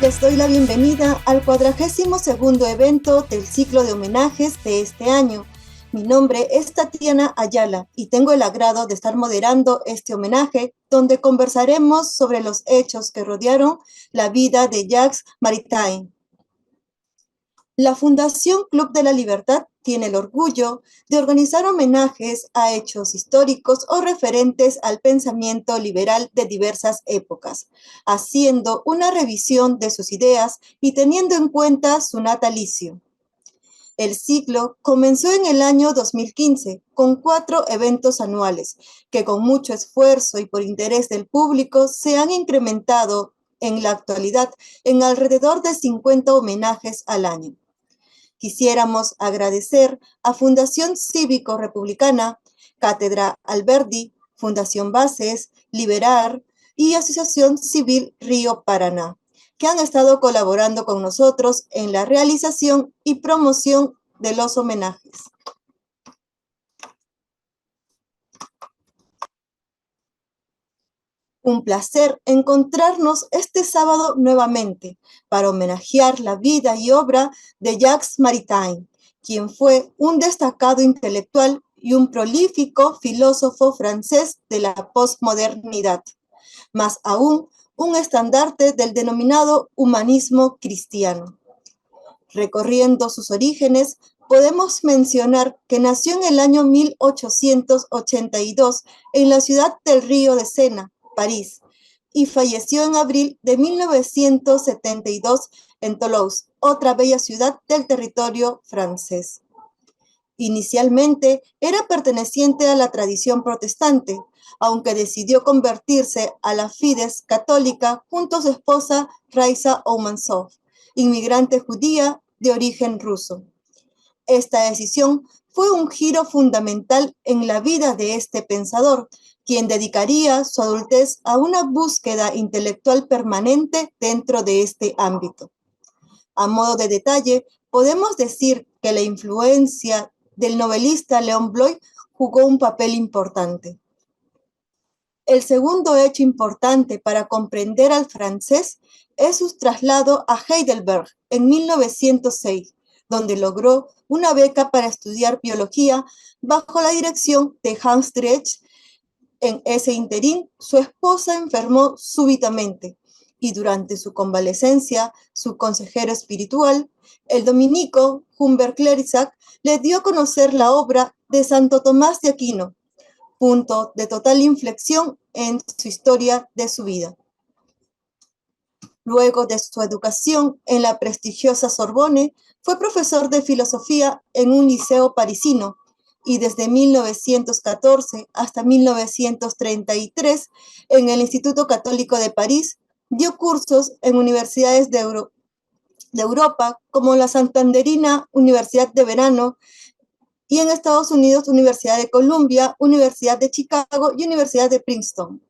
Les doy la bienvenida al 42º evento del ciclo de homenajes de este año. Mi nombre es Tatiana Ayala y tengo el agrado de estar moderando este homenaje donde conversaremos sobre los hechos que rodearon la vida de Jacques Maritain. La Fundación Club de la Libertad tiene el orgullo de organizar homenajes a hechos históricos o referentes al pensamiento liberal de diversas épocas, haciendo una revisión de sus ideas y teniendo en cuenta su natalicio. El ciclo comenzó en el año 2015 con 4 eventos anuales que con mucho esfuerzo y por interés del público se han incrementado en la actualidad en alrededor de 50 homenajes al año. Quisiéramos agradecer a Fundación Cívico Republicana, Cátedra Alberdi, Fundación Bases, Liberar y Asociación Civil Río Paraná, que han estado colaborando con nosotros en la realización y promoción de los homenajes. Un placer encontrarnos este sábado nuevamente para homenajear la vida y obra de Jacques Maritain, quien fue un destacado intelectual y un prolífico filósofo francés de la posmodernidad, más aún un estandarte del denominado humanismo cristiano. Recorriendo sus orígenes, podemos mencionar que nació en el año 1882 en la ciudad del Río de Sena, París, y falleció en abril de 1972 en Toulouse, otra bella ciudad del territorio francés. Inicialmente era perteneciente a la tradición protestante, aunque decidió convertirse a la Fides católica junto a su esposa Raisa Oumansov, inmigrante judía de origen ruso. Esta decisión fue un giro fundamental en la vida de este pensador, quien dedicaría su adultez a una búsqueda intelectual permanente dentro de este ámbito. A modo de detalle, podemos decir que la influencia del novelista Léon Bloy jugó un papel importante. El segundo hecho importante para comprender al francés es su traslado a Heidelberg en 1906, donde logró una beca para estudiar biología bajo la dirección de Hans Driesch. En ese interín, su esposa enfermó súbitamente y durante su convalecencia, su consejero espiritual, el dominico Humbert Clerisac, le dio a conocer la obra de Santo Tomás de Aquino, punto de total inflexión en su historia de su vida. Luego de su educación en la prestigiosa Sorbonne, fue profesor de filosofía en un liceo parisino y desde 1914 hasta 1933 en el Instituto Católico de París dio cursos en universidades de Europa como la Santanderina Universidad de Verano y en Estados Unidos Universidad de Columbia, Universidad de Chicago y Universidad de Princeton.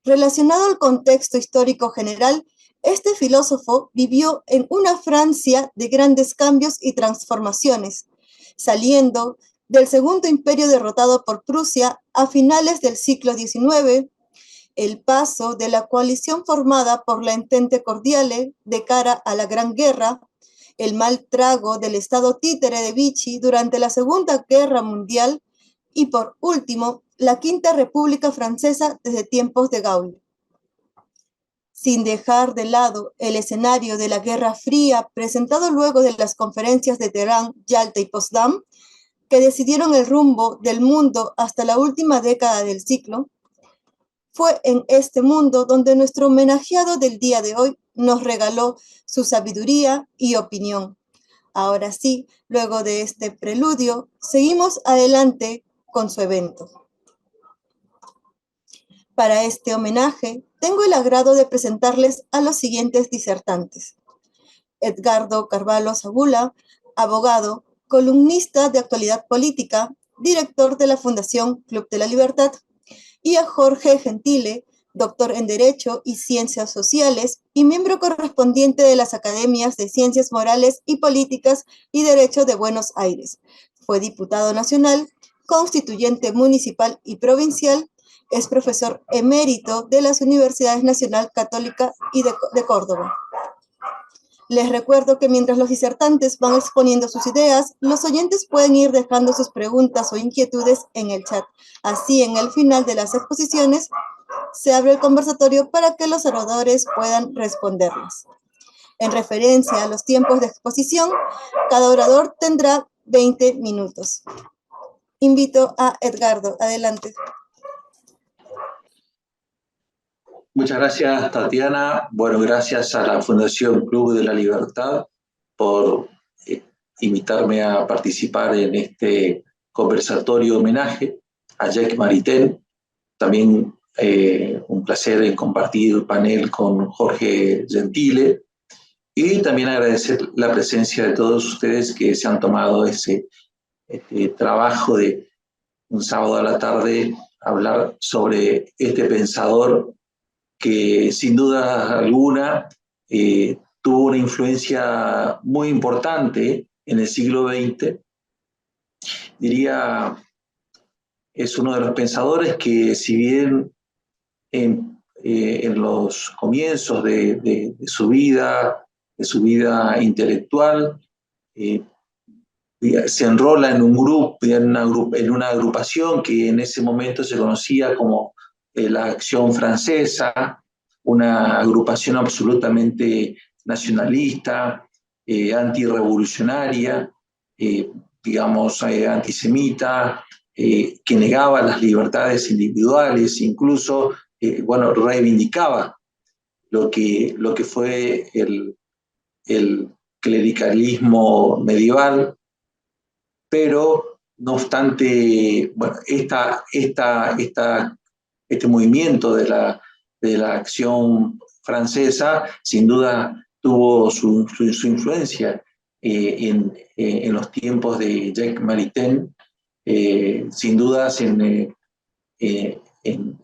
Relacionado al contexto histórico general, este filósofo vivió en una Francia de grandes cambios y transformaciones, saliendo del Segundo Imperio derrotado por Prusia a finales del siglo XIX, el paso de la coalición formada por la Entente Cordiale de cara a la Gran Guerra, el mal trago del Estado títere de Vichy durante la Segunda Guerra Mundial y, por último, la Quinta República Francesa desde tiempos de Gaulle. Sin dejar de lado el escenario de la Guerra Fría presentado luego de las conferencias de Teherán, Yalta y Potsdam, que decidieron el rumbo del mundo hasta la última década del siglo, fue en este mundo donde nuestro homenajeado del día de hoy nos regaló su sabiduría y opinión. Ahora sí, luego de este preludio, seguimos adelante con su evento. Para este homenaje, tengo el agrado de presentarles a los siguientes disertantes. Edgardo Carvalho Sabula, abogado, columnista de actualidad política, director de la Fundación Club de la Libertad, y a Jorge Gentile, doctor en Derecho y Ciencias Sociales y miembro correspondiente de las Academias de Ciencias Morales y Políticas y Derecho de Buenos Aires. Fue diputado nacional, constituyente municipal y provincial, Es profesor emérito de las Universidades Nacional Católica y de Córdoba. Les recuerdo que mientras los disertantes van exponiendo sus ideas, los oyentes pueden ir dejando sus preguntas o inquietudes en el chat. Así, en el final de las exposiciones, se abre el conversatorio para que los oradores puedan responderlas. En referencia a los tiempos de exposición, cada orador tendrá 20 minutos. Invito a Edgardo. Adelante. Muchas gracias, Tatiana. Bueno, gracias a la Fundación Club de la Libertad por invitarme a participar en este conversatorio homenaje a Jacques Maritain. También un placer en compartir el panel con Jorge Gentile y también agradecer la presencia de todos ustedes que se han tomado ese trabajo de un sábado a la tarde hablar sobre este pensador que sin duda alguna tuvo una influencia muy importante en el siglo XX. Diría, es uno de los pensadores que si bien en los comienzos de su vida intelectual, se enrola en un grupo, en una agrupación que en ese momento se conocía como la Acción Francesa, una agrupación absolutamente nacionalista, antirrevolucionaria, digamos, antisemita, que negaba las libertades individuales, incluso, bueno, reivindicaba lo que fue el clericalismo medieval, pero no obstante, bueno, este movimiento de la Acción Francesa sin duda tuvo su influencia en los tiempos de Jacques Maritain, sin dudas en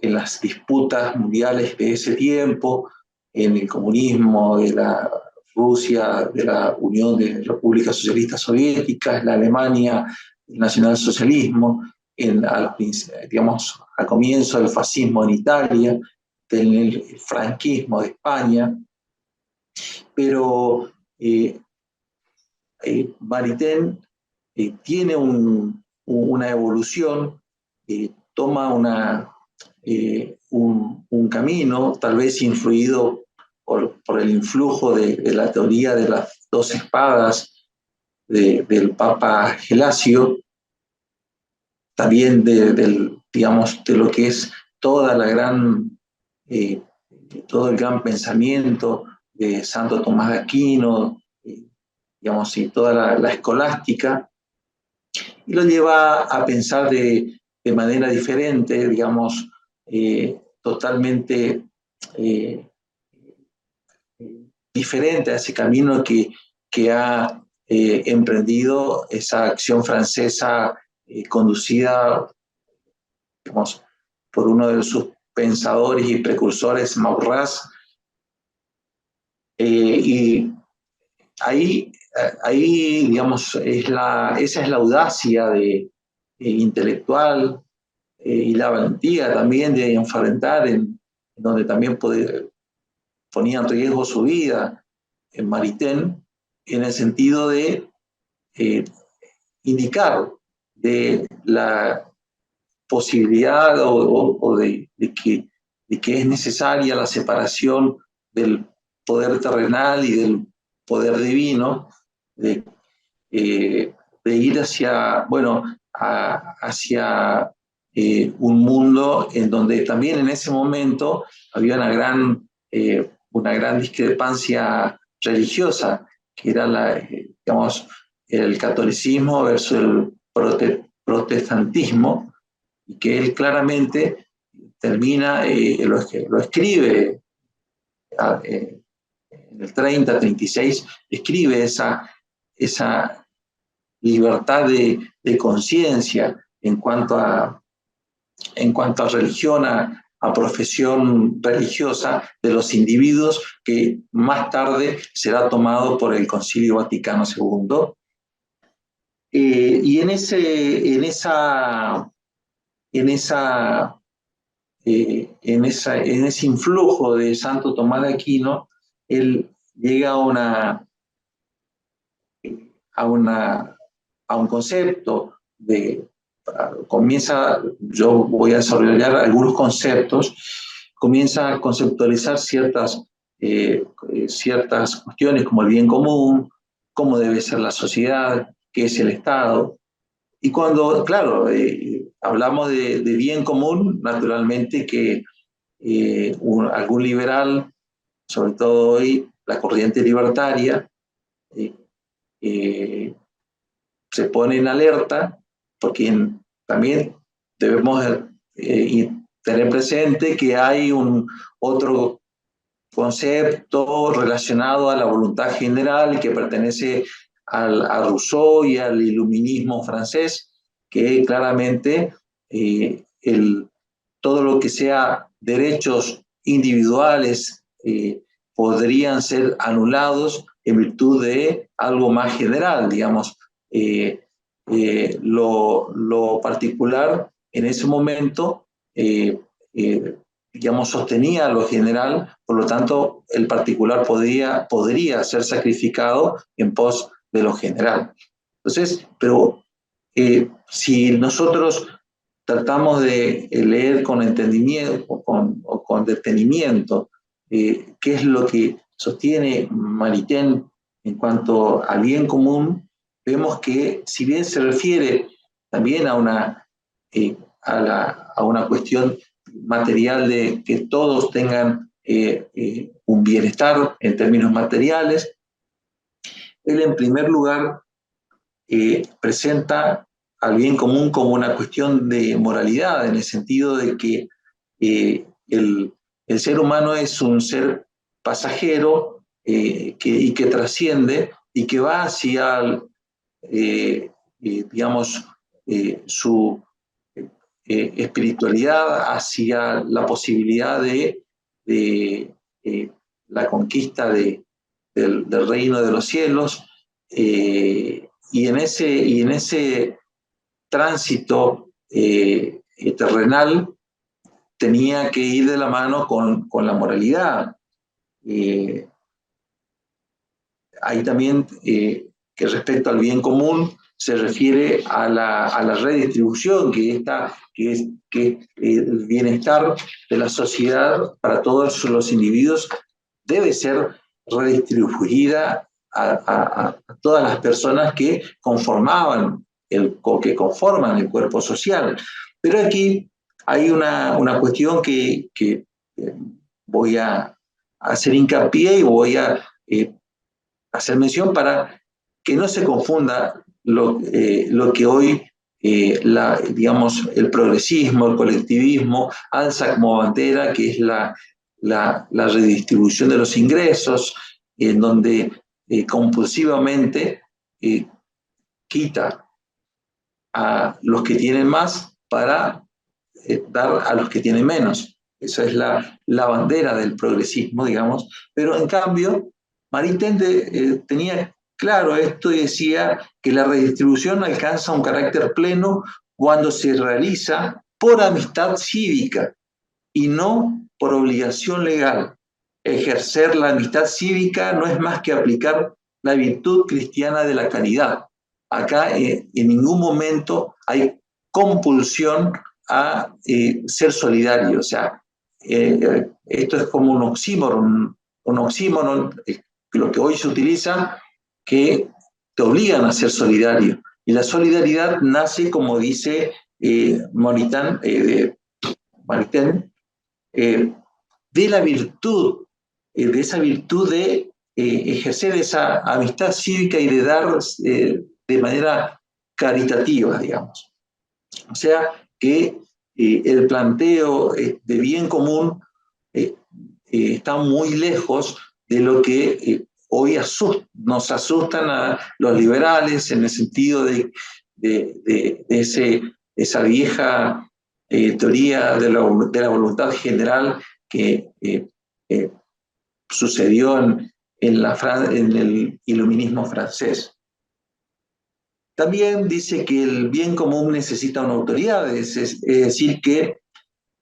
las disputas mundiales de ese tiempo, en el comunismo de la Rusia, de la Unión de Repúblicas Socialistas Soviéticas, la Alemania, el nacionalsocialismo, digamos, al comienzo del fascismo en Italia, del franquismo de España. Pero Maritain tiene una evolución, toma un camino, tal vez influido por el influjo de la teoría de las dos espadas del Papa Gelasio, también digamos, de lo que es toda la todo el gran pensamiento de Santo Tomás de Aquino, digamos, y toda la escolástica, y lo lleva a pensar de manera diferente, digamos, totalmente diferente a ese camino que ha emprendido esa Acción Francesa conducida, digamos, por uno de sus pensadores y precursores, Maurras. Y ahí, digamos, esa es la audacia intelectual y la valentía también de enfrentar, en donde también ponía en riesgo su vida en Maritain, en el sentido de indicar de la posibilidad o de que es necesaria la separación del poder terrenal y del poder divino, de ir hacia, bueno, hacia un mundo en donde también en ese momento había una gran discrepancia religiosa, que era digamos, el catolicismo versus el protestantismo, y que él claramente termina, lo escribe en el 30-36, escribe esa libertad de conciencia en cuanto a religión, a profesión religiosa de los individuos, que más tarde será tomado por el Concilio Vaticano II. Y en esa en ese influjo de Santo Tomás de Aquino, él llega a un concepto yo voy a desarrollar algunos conceptos, comienza a conceptualizar ciertas cuestiones como el bien común, cómo debe ser la sociedad, qué es el Estado. Y cuando, claro, hablamos de bien común, naturalmente que algún liberal, sobre todo hoy, la corriente libertaria, se pone en alerta porque también debemos tener presente que hay otro concepto relacionado a la voluntad general y que pertenece a Rousseau y al iluminismo francés, que claramente todo lo que sea derechos individuales podrían ser anulados en virtud de algo más general, digamos. Lo particular en ese momento, digamos, sostenía lo general, por lo tanto, el particular podría ser sacrificado en pos de lo general. Entonces, pero si nosotros tratamos de leer con entendimiento o con detenimiento qué es lo que sostiene Maritain en cuanto al bien común, vemos que si bien se refiere también a una cuestión material de que todos tengan un bienestar en términos materiales, él en primer lugar presenta al bien común como una cuestión de moralidad, en el sentido de que el ser humano es un ser pasajero y que trasciende y que va hacia, digamos, su espiritualidad, hacia la posibilidad de la conquista del reino de los cielos. Y en ese tránsito terrenal tenía que ir de la mano con la moralidad. Hay también que respecto al bien común se refiere a la redistribución, que es el bienestar de la sociedad para todos los individuos debe ser redistribuida a todas las personas que conforman el cuerpo social. Pero aquí hay una cuestión que voy a hacer hincapié y voy a hacer mención para que no se confunda lo que hoy, digamos, el progresismo, el colectivismo, alza como bandera, que es la redistribución de los ingresos, en donde compulsivamente quita a los que tienen más para dar a los que tienen menos. Esa es la bandera del progresismo, digamos. Pero en cambio, Maritain tenía claro esto y decía que la redistribución alcanza un carácter pleno cuando se realiza por amistad cívica y no por obligación legal. Ejercer la amistad cívica no es más que aplicar la virtud cristiana de la caridad. Acá en ningún momento hay compulsión a ser solidario. O sea, esto es como un oxímoron, lo que hoy se utiliza, que te obligan a ser solidario. Y la solidaridad nace, como dice Maritain, de la virtud, de esa virtud de ejercer esa amistad cívica y de dar de manera caritativa, digamos. O sea que el planteo de bien común está muy lejos de lo que hoy nos asustan a los liberales, en el sentido de esa vieja teoría de la voluntad general que sucedió en el iluminismo francés. También dice que el bien común necesita una autoridad, es decir, que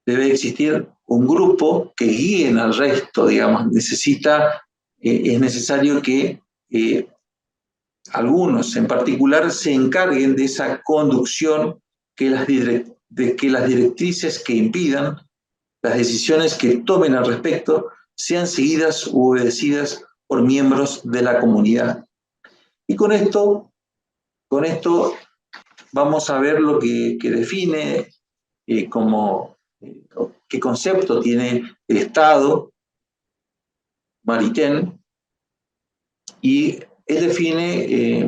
debe existir un grupo que guíe al resto, digamos, es necesario que algunos en particular se encarguen de esa conducción, de que las directrices que impidan, las decisiones que tomen al respecto, sean seguidas u obedecidas por miembros de la comunidad. Y con esto vamos a ver lo que define qué concepto tiene el Estado, Maritain, y él define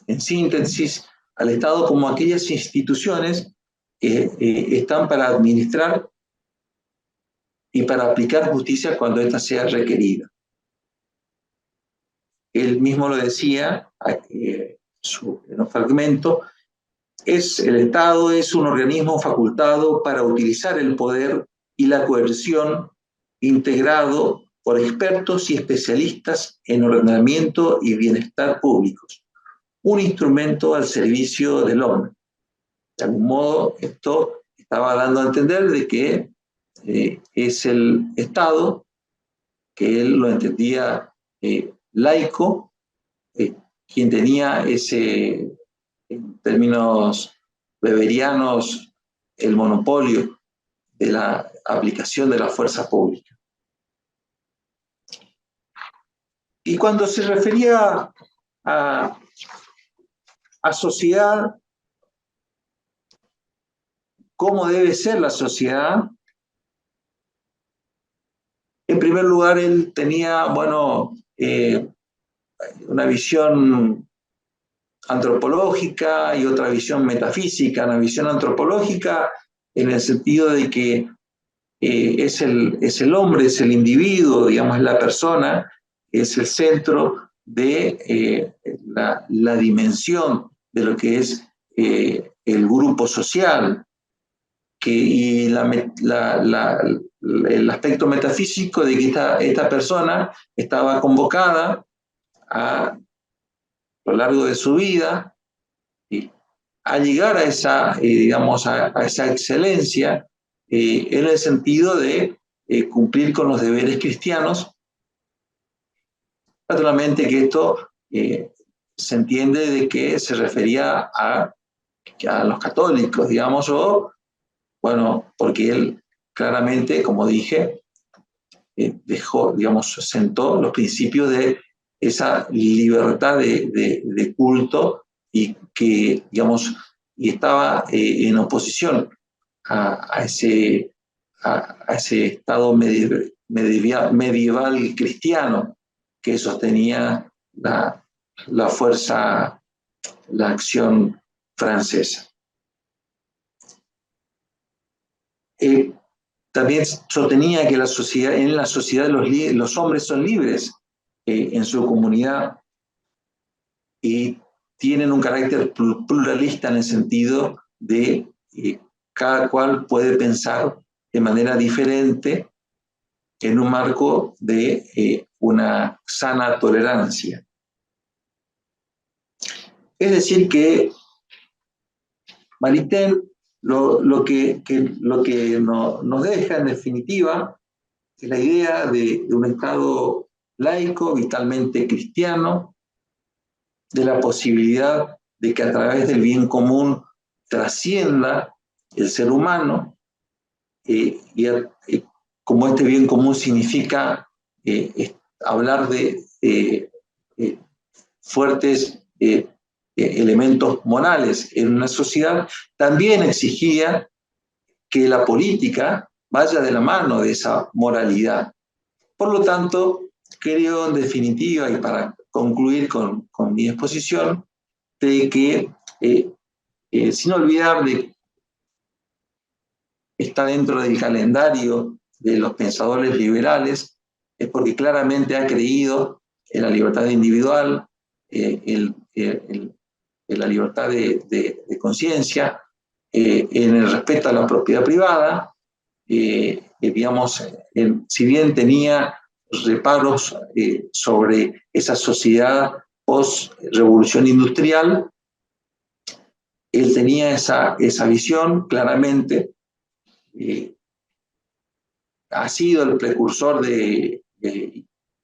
en síntesis al Estado como aquellas instituciones que están para administrar y para aplicar justicia cuando ésta sea requerida. Él mismo lo decía en un fragmento: el Estado es un organismo facultado para utilizar el poder y la coerción, integrado por expertos y especialistas en ordenamiento y bienestar públicos, un instrumento al servicio del hombre. De algún modo, esto estaba dando a entender de que es el Estado, que él lo entendía laico, quien tenía ese, en términos weberianos, el monopolio de la aplicación de la fuerza pública. Y cuando se refería a sociedad, ¿cómo debe ser la sociedad? En primer lugar, él tenía, una visión antropológica y otra visión metafísica. Una visión antropológica en el sentido de que es el hombre, es el individuo, digamos, es la persona, es el centro de la dimensión de lo que es el grupo social, y el aspecto metafísico de que esta persona estaba convocada a lo largo de su vida a llegar a esa, a esa excelencia, en el sentido de cumplir con los deberes cristianos. Naturalmente que esto se entiende de que se refería a los católicos, digamos, porque él claramente, como dije, sentó los principios de esa libertad de culto, y que, y estaba en oposición a ese estado medieval cristiano que sostenía la fuerza, la acción francesa. También sostenía que en la sociedad los hombres son libres en su comunidad y tienen un carácter pluralista, en el sentido de cada cual puede pensar de manera diferente en un marco de una sana tolerancia. Es decir, que Maritain lo que nos deja, en definitiva, es la idea de un Estado laico, vitalmente cristiano, de la posibilidad de que a través del bien común trascienda el ser humano, como este bien común significa hablar de fuertes elementos morales en una sociedad, también exigía que la política vaya de la mano de esa moralidad. Por lo tanto, creo, en definitiva, y para concluir con mi exposición, de que, sin olvidar de que está dentro del calendario de los pensadores liberales, es porque claramente ha creído en la libertad individual, en la libertad de conciencia, en el respeto a la propiedad privada. Si bien tenía reparos sobre esa sociedad post-revolución industrial, él tenía esa visión claramente, ha sido el precursor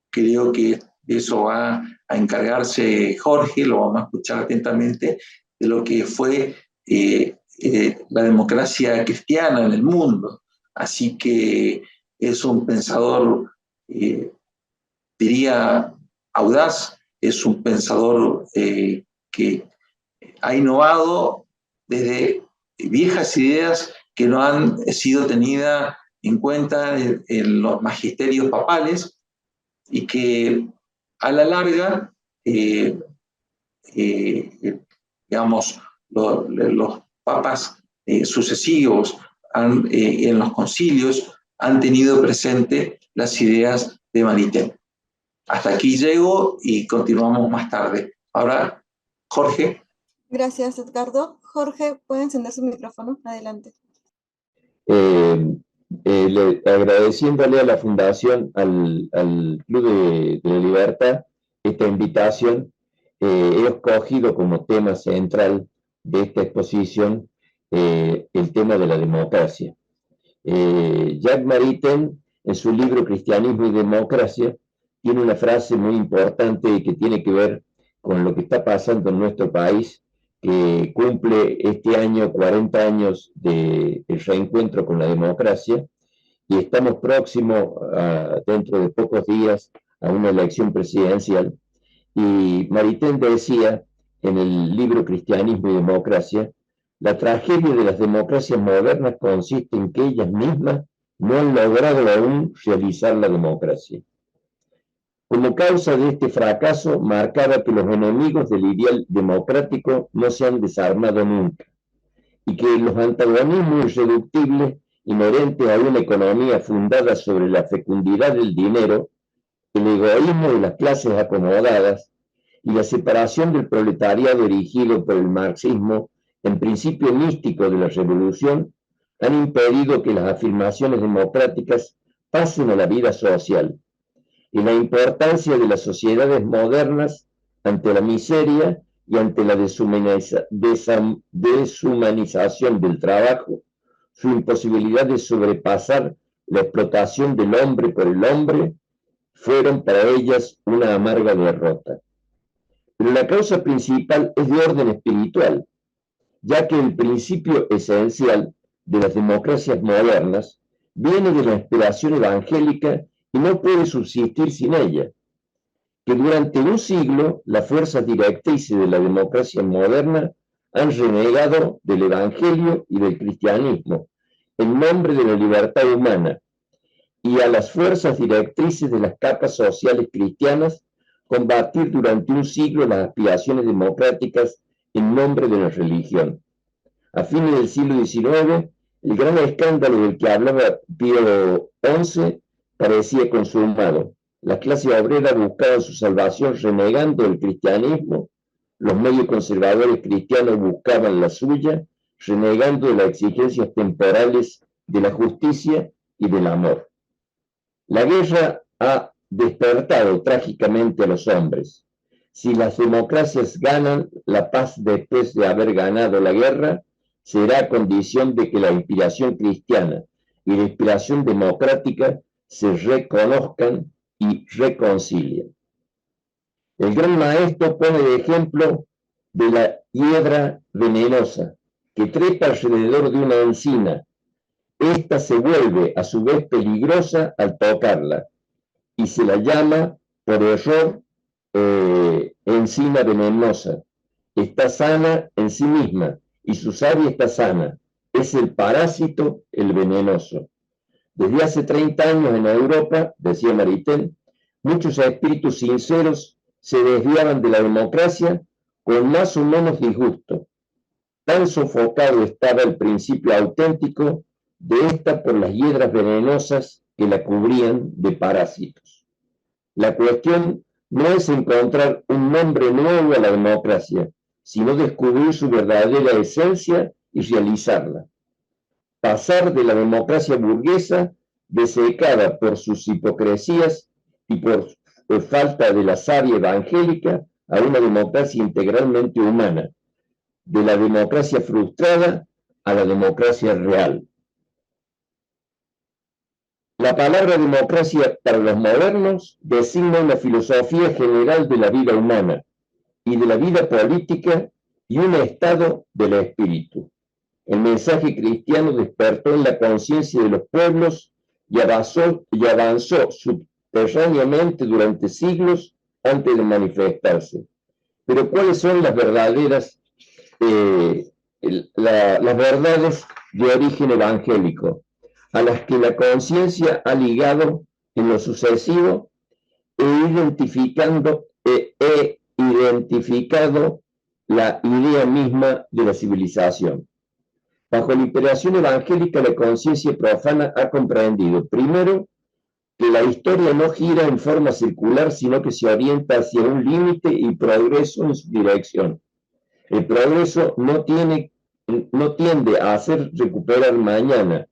creo que de eso va a encargarse Jorge, lo vamos a escuchar atentamente, de lo que fue la democracia cristiana en el mundo. Así que es un pensador, diría, audaz, es un pensador que ha innovado desde viejas ideas que no han sido tenidas en cuenta en los magisterios papales y que a la larga, digamos, los papas sucesivos en los concilios han tenido presente las ideas de Maritain. Hasta aquí llego y continuamos más tarde. Ahora, Jorge. Gracias, Edgardo. Jorge, ¿puede encender su micrófono? Adelante. Agradeciéndole a la Fundación, al Club de la Libertad, esta invitación, he escogido como tema central de esta exposición el tema de la democracia. Jacques Maritain, en su libro Cristianismo y Democracia, tiene una frase muy importante que tiene que ver con lo que está pasando en nuestro país, que cumple este año 40 años del reencuentro con la democracia, y estamos próximos, dentro de pocos días, a una elección presidencial. Y Maritain decía en el libro Cristianismo y Democracia: la tragedia de las democracias modernas consiste en que ellas mismas no han logrado aún realizar la democracia. Como causa de este fracaso, marcaba que los enemigos del ideal democrático no se han desarmado nunca, y que los antagonismos irreductibles inherentes a una economía fundada sobre la fecundidad del dinero, el egoísmo de las clases acomodadas y la separación del proletariado erigido por el marxismo en principio místico de la revolución, han impedido que las afirmaciones democráticas pasen a la vida social, y la importancia de las sociedades modernas ante la miseria y ante la deshumanización del trabajo, su imposibilidad de sobrepasar la explotación del hombre por el hombre, fueron para ellas una amarga derrota. Pero la causa principal es de orden espiritual, ya que el principio esencial de las democracias modernas viene de la inspiración evangélica y no puede subsistir sin ella, que durante un siglo las fuerzas directrices de la democracia moderna han renegado del evangelio y del cristianismo en nombre de la libertad humana, y a las fuerzas directrices de las capas sociales cristianas combatir durante un siglo las aspiraciones democráticas en nombre de la religión. A fines del siglo XIX, el gran escándalo del que hablaba Pío XI parecía consumado. La clase obrera buscaba su salvación renegando el cristianismo, los medios conservadores cristianos buscaban la suya, renegando de las exigencias temporales de la justicia y del amor. La guerra ha despertado trágicamente a los hombres. Si las democracias ganan la paz después de haber ganado la guerra, será a condición de que la inspiración cristiana y la inspiración democrática se reconozcan y reconcilien. El gran maestro pone de ejemplo de la hiedra venenosa que trepa alrededor de una encina. Esta se vuelve a su vez peligrosa al tocarla y se la llama por error encina venenosa. Está sana en sí misma y su savia está sana. Es el parásito, el venenoso. Desde hace 30 años en Europa, decía Maritain, muchos espíritus sinceros se desviaban de la democracia con más o menos disgusto. Tan sofocado estaba el principio auténtico de esta por las hiedras venenosas que la cubrían de parásitos. La cuestión no es encontrar un nombre nuevo a la democracia, sino descubrir su verdadera esencia y realizarla. Pasar de la democracia burguesa, desecada por sus hipocresías y por falta de la savia evangélica, a una democracia integralmente humana, de la democracia frustrada a la democracia real. La palabra democracia para los modernos designa una filosofía general de la vida humana y de la vida política y un estado del espíritu. El mensaje cristiano despertó en la conciencia de los pueblos y avanzó subterráneamente durante siglos antes de manifestarse. Pero ¿cuáles son las verdaderas, las verdades de origen evangélico, a las que la conciencia ha ligado en lo sucesivo e identificado la idea misma de la civilización? Bajo la inspiración evangélica, la conciencia profana ha comprendido, primero, que la historia no gira en forma circular, sino que se orienta hacia un límite y progreso en su dirección. El progreso no tiende a hacer recuperar mañana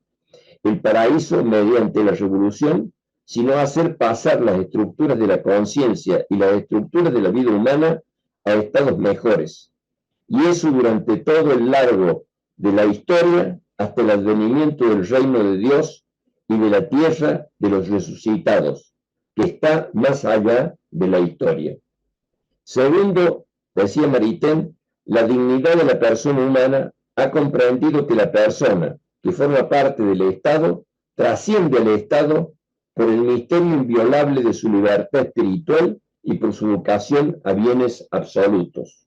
el paraíso mediante la revolución, sino a hacer pasar las estructuras de la conciencia y las estructuras de la vida humana a estados mejores. Y eso durante todo el largo de la historia, hasta el advenimiento del reino de Dios y de la tierra de los resucitados, que está más allá de la historia. Segundo, decía Maritain, la dignidad de la persona humana ha comprendido que la persona que forma parte del Estado trasciende al Estado por el misterio inviolable de su libertad espiritual y por su vocación a bienes absolutos.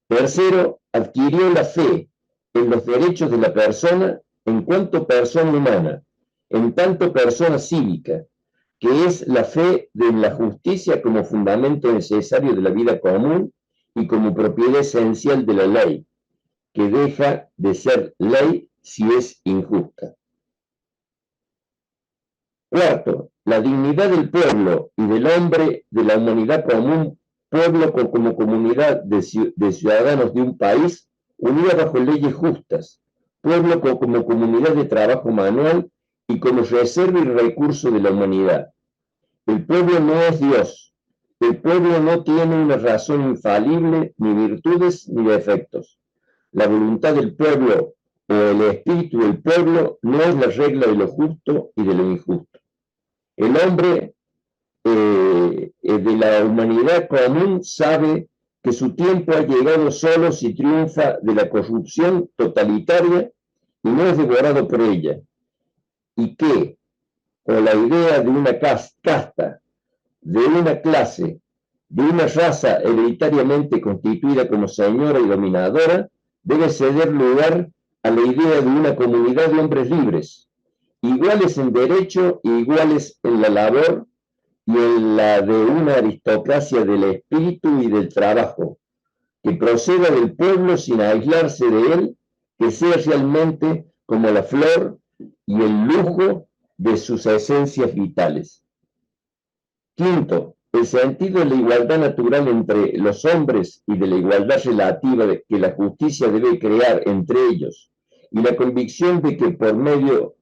Tercero, adquirió la fe en los derechos de la persona en cuanto persona humana, en tanto persona cívica, que es la fe en la justicia como fundamento necesario de la vida común y como propiedad esencial de la ley, que deja de ser ley si es injusta. Cuarto, la dignidad del pueblo y del hombre, de la humanidad común, pueblo como comunidad de ciudadanos de un país, unida bajo leyes justas, pueblo como comunidad de trabajo manual y como reserva y recurso de la humanidad. El pueblo no es Dios. El pueblo no tiene una razón infalible, ni virtudes, ni defectos. La voluntad del pueblo o el espíritu del pueblo no es la regla de lo justo y de lo injusto. El hombre de la humanidad común sabe que su tiempo ha llegado solo si triunfa de la corrupción totalitaria y no es devorado por ella, y que, con la idea de una casta, de una clase, de una raza hereditariamente constituida como señora y dominadora, debe ceder lugar a la idea de una comunidad de hombres libres, iguales en derecho e iguales en la labor, y en la de una aristocracia del espíritu y del trabajo, que proceda del pueblo sin aislarse de él, que sea realmente como la flor y el lujo de sus esencias vitales. Quinto, el sentido de la igualdad natural entre los hombres y de la igualdad relativa que la justicia debe crear entre ellos, y la convicción de que por medio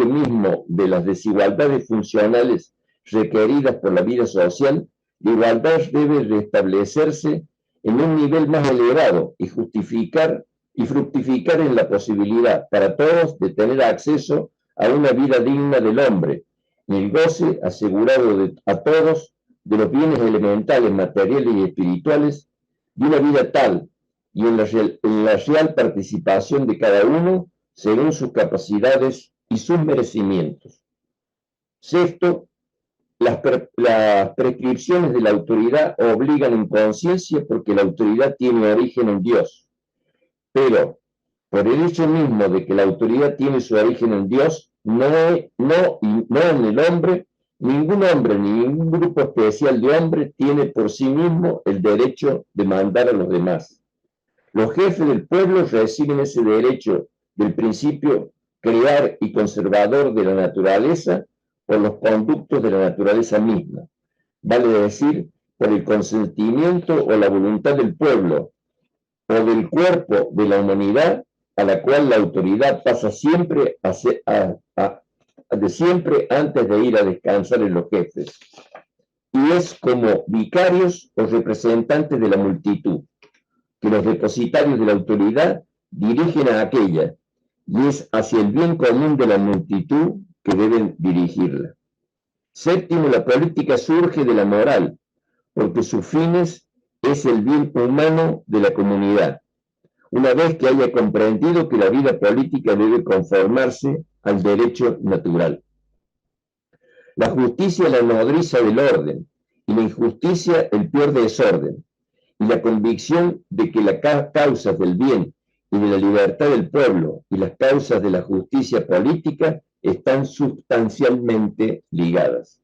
mismo de las desigualdades funcionales requeridas por la vida social, la igualdad debe restablecerse en un nivel más elevado y fructificar en la posibilidad para todos de tener acceso a una vida digna del hombre, en el goce asegurado a todos de los bienes elementales, materiales y espirituales, de una vida tal y en la real participación de cada uno según sus capacidades y sus merecimientos. Sexto, las prescripciones de la autoridad obligan en conciencia porque la autoridad tiene origen en Dios. Pero, por el hecho mismo de que la autoridad tiene su origen en Dios, no en el hombre, ningún hombre ni ningún grupo especial de hombres tiene por sí mismo el derecho de mandar a los demás. Los jefes del pueblo reciben ese derecho del principio crear y conservador de la naturaleza por los conductos de la naturaleza misma, vale decir, por el consentimiento o la voluntad del pueblo o del cuerpo de la humanidad a la cual la autoridad pasa siempre siempre antes de ir a descansar en los jefes, y es como vicarios o representantes de la multitud que los depositarios de la autoridad dirigen a aquella, y es hacia el bien común de la multitud que deben dirigirla. Séptimo, la política surge de la moral, porque sus fines es el bien humano de la comunidad, una vez que haya comprendido que la vida política debe conformarse al derecho natural. La justicia es la nodriza del orden, y la injusticia el peor desorden, y la convicción de que las causas del bien y de la libertad del pueblo y las causas de la justicia política están sustancialmente ligadas.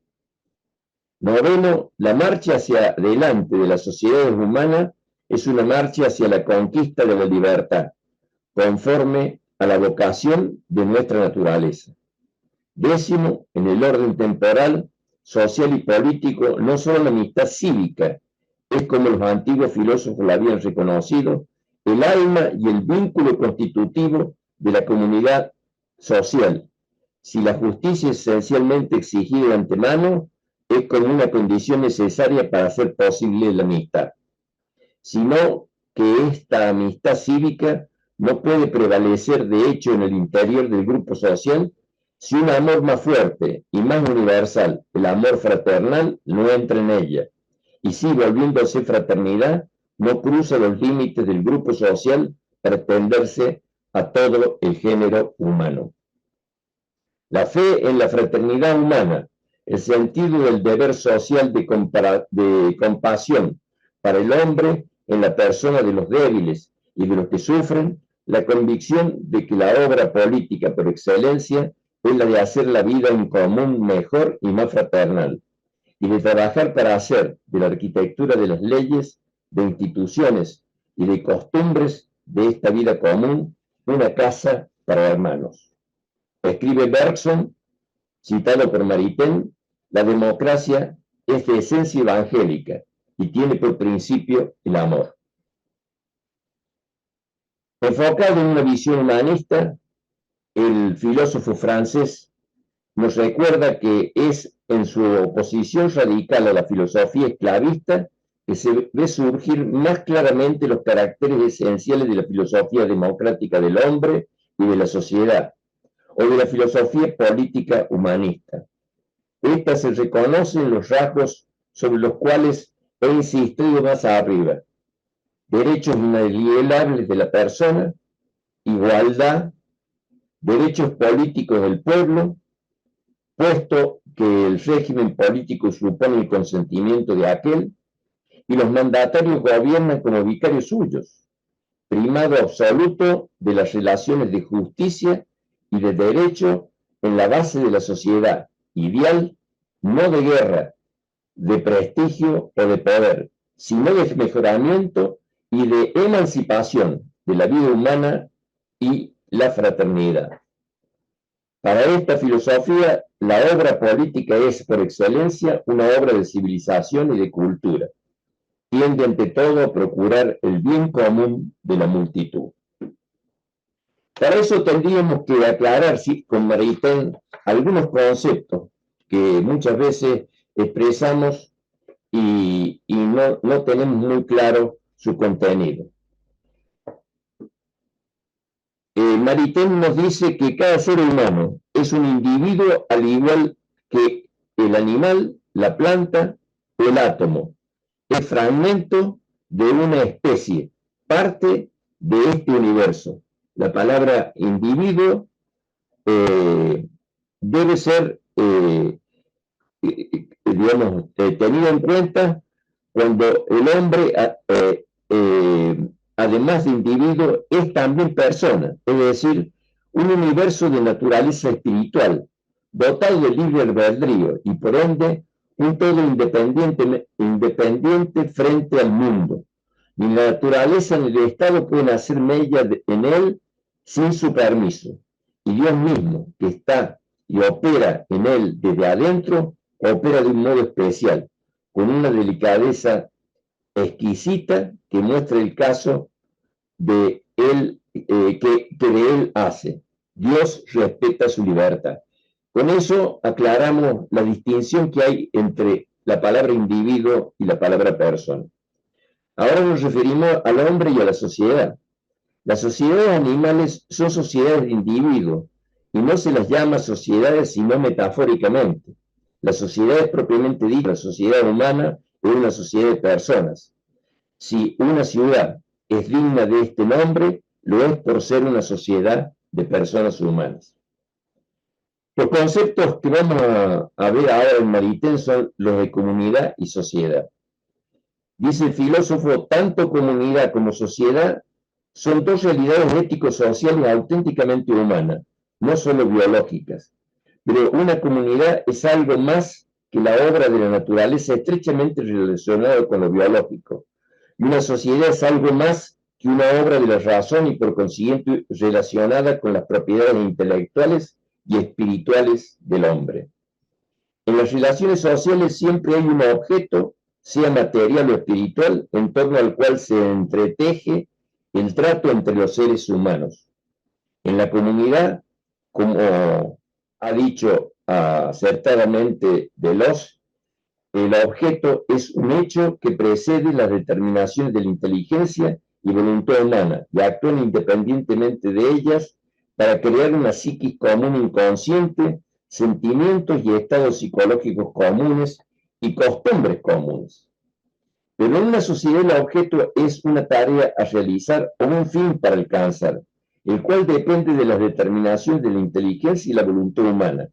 Noveno, la marcha hacia adelante de las sociedades humanas es una marcha hacia la conquista de la libertad, conforme a la vocación de nuestra naturaleza. Décimo, en el orden temporal, social y político, no solo la amistad cívica, es como los antiguos filósofos la habían reconocido, el alma y el vínculo constitutivo de la comunidad social. Si la justicia es esencialmente exigida de antemano, es como una condición necesaria para hacer posible la amistad. Sino que esta amistad cívica no puede prevalecer de hecho en el interior del grupo social si un amor más fuerte y más universal, el amor fraternal, no entra en ella. Y si, volviéndose fraternidad, no cruza los límites del grupo social para extenderse a todo el género humano. La fe en la fraternidad humana, el sentido del deber social de compasión para el hombre en la persona de los débiles y de los que sufren, la convicción de que la obra política por excelencia es la de hacer la vida en común mejor y más fraternal, y de trabajar para hacer de la arquitectura de las leyes, de instituciones y de costumbres de esta vida común una casa para hermanos. Escribe Bergson, citado por Maritain, la democracia es de esencia evangélica y tiene por principio el amor. Enfocado en una visión humanista, el filósofo francés nos recuerda que es en su oposición radical a la filosofía esclavista que se ve surgir más claramente los caracteres esenciales de la filosofía democrática del hombre y de la sociedad, o de la filosofía política humanista. Esta se reconoce en los rasgos sobre los cuales he insistido más arriba: derechos inalienables de la persona, igualdad, derechos políticos del pueblo, puesto que el régimen político supone el consentimiento de aquel, y los mandatarios gobiernan como vicarios suyos, primado absoluto de las relaciones de justicia y de derecho en la base de la sociedad, ideal, no de guerra, de prestigio o de poder, sino de mejoramiento y de emancipación de la vida humana y la fraternidad. Para esta filosofía, la obra política es, por excelencia, una obra de civilización y de cultura. Tiende ante todo a procurar el bien común de la multitud. Para eso tendríamos que aclarar, sí, con Maritain, algunos conceptos que muchas veces expresamos y no tenemos muy claro su contenido. Maritain nos dice que cada ser humano es un individuo al igual que el animal, la planta o el átomo. Es fragmento de una especie, parte de este universo. La palabra individuo debe ser, tenido en cuenta cuando el hombre, además de individuo, es también persona, es decir, un universo de naturaleza espiritual, dotado de libre albedrío y por ende un todo independiente frente al mundo. Ni la naturaleza ni el Estado pueden hacer mella en él sin su permiso. Y Dios mismo, que está y opera en él desde adentro, opera de un modo especial, con una delicadeza exquisita que muestra el caso de él, que de él hace. Dios respeta su libertad. Con eso aclaramos la distinción que hay entre la palabra individuo y la palabra persona. Ahora nos referimos al hombre y a la sociedad. Las sociedades animales son sociedades de individuos y no se las llama sociedades sino metafóricamente. La sociedad es propiamente dicha, la sociedad humana es una sociedad de personas. Si una ciudad es digna de este nombre, lo es por ser una sociedad de personas humanas. Los conceptos que vamos a ver ahora en Maritain son los de comunidad y sociedad. Dice el filósofo, tanto comunidad como sociedad son dos realidades ético-sociales auténticamente humanas, no solo biológicas. Pero una comunidad es algo más que la obra de la naturaleza estrechamente relacionada con lo biológico. Y una sociedad es algo más que una obra de la razón y por consiguiente relacionada con las propiedades intelectuales y espirituales del hombre. En las relaciones sociales siempre hay un objeto, sea material o espiritual, en torno al cual se entreteje el trato entre los seres humanos. En la comunidad, como ha dicho acertadamente Deleuze, el objeto es un hecho que precede las determinaciones de la inteligencia y voluntad humana y actúan independientemente de ellas para crear una psiquis común inconsciente, sentimientos y estados psicológicos comunes y costumbres comunes. Pero en una sociedad el objeto es una tarea a realizar o un fin para alcanzar, el cual depende de las determinaciones de la inteligencia y la voluntad humana,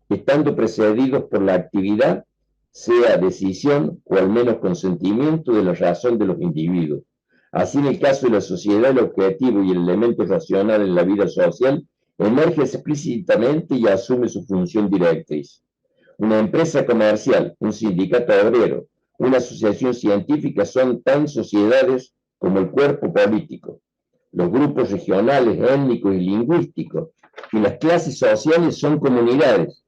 estando precedidos por la actividad, sea decisión o al menos consentimiento de la razón de los individuos. Así en el caso de la sociedad, el objetivo y el elemento racional en la vida social emerge explícitamente y asume su función directriz. Una empresa comercial, un sindicato obrero, una asociación científica son tan sociedades como el cuerpo político. Los grupos regionales, étnicos y lingüísticos y las clases sociales son comunidades.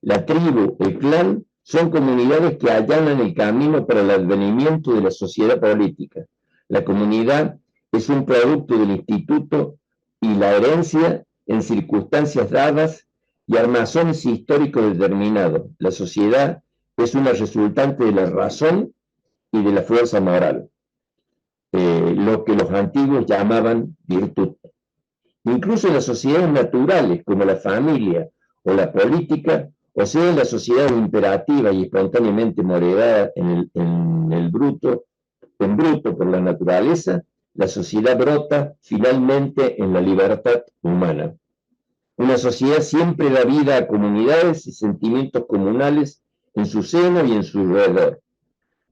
La tribu, el clan, son comunidades que allanan el camino para el advenimiento de la sociedad política. La comunidad es un producto del instituto y la herencia en circunstancias dadas y armazones históricos determinados. La sociedad es una resultante de la razón y de la fuerza moral, lo que los antiguos llamaban virtud. Incluso en las sociedades naturales, como la familia o la política, o sea, en las sociedades imperativas y espontáneamente moderadas en bruto por la naturaleza, la sociedad brota finalmente en la libertad humana. Una sociedad siempre da vida a comunidades y sentimientos comunales en su seno y en su alrededor,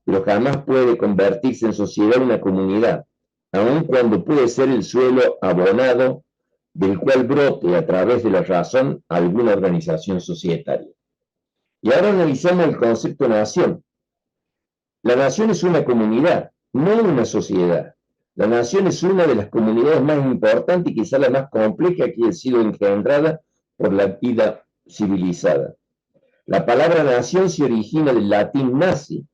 pero jamás puede convertirse en sociedad una comunidad, aun cuando puede ser el suelo abonado del cual brote a través de la razón alguna organización societaria. Y ahora analizamos el concepto nación. La nación es una comunidad, no una sociedad. La nación es una de las comunidades más importantes y quizá la más compleja que ha sido engendrada por la vida civilizada. La palabra nación se origina del latín nasi,